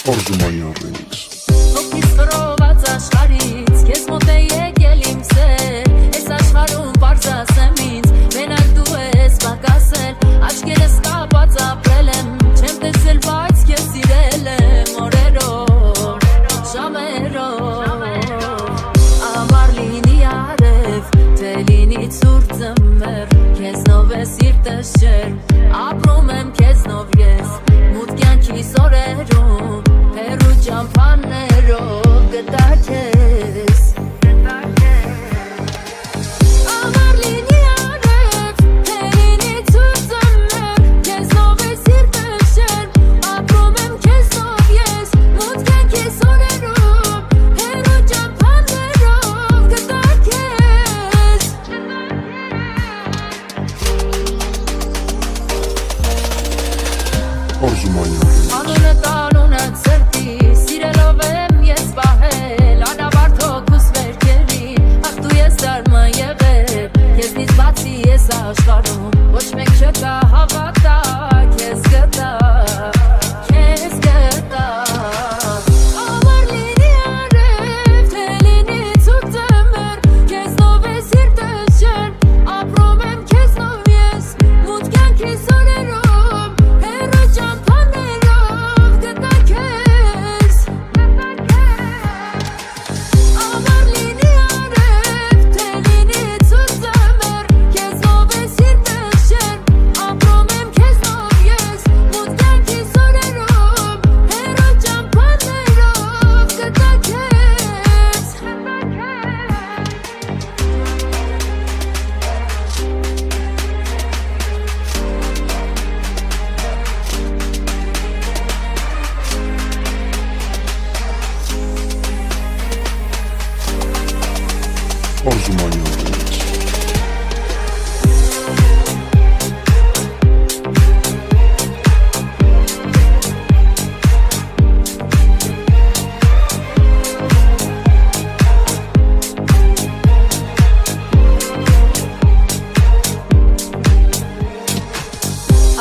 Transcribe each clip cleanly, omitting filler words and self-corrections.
Orzumanyan Remix. Հոգիս խռոված աշխարհից քեզ մոտ է եկել իմ սեր Այս աշխարհում պարզ ասեմ ինձ մենակ դու ես պակասել Աչքերս կապած ապրել եմ չեմ տեսել բայց քեզ սիրել եմ օրերով ժամերով Ամառ լինի արև թե լինի ցուրտ ձմեռ քեզնով է սիրտս ջերմ ապրում եմ քեզնով ես մութ կյանքիս օրերում Հեռու ճամփաներով գտա քեզ Ամառ լինի արև, թե լինի ցուրտ ձմեռ Քեզնով է սիրտս ջերմ ապրում եմ քեզնով ես մութ կյանքիս օրերում Հեռու ճամփաներով գտա քեզ Orzumanyan Remix. Անունը կանունը ծրտի, սիրելով եմ ես պահել Անավարդ հոգուս վերքերի, ախ դու ես դարմը եղել Քեզնից բացի ես աշխարհում, ոչ մեկ չկա հավատա Քեզ գտա, քեզ գտա Ամառ լինի արև, թե լինի ցուրտ ձմեռ Քեզնով է սիրտս ջերմ, ապրում եմ քեզնով ես Մութ կյանքիս օրերում, հեռու ճամփաներով գտա քեզ Ամառ լինի արև, թե լինի ցուրտ ձմեռ Քեզնով է սիրտս ջերմ, ապրում եմ քեզնով ես Մութ կյանքիս օրերում, հեռու ճամփաներով գտա քեզ Orzumanyan Remix.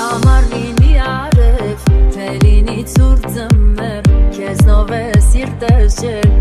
Ամառ լինի արև, թե լինի ցուրտ ձմեռ Քեզնով է սիրտս ջերմ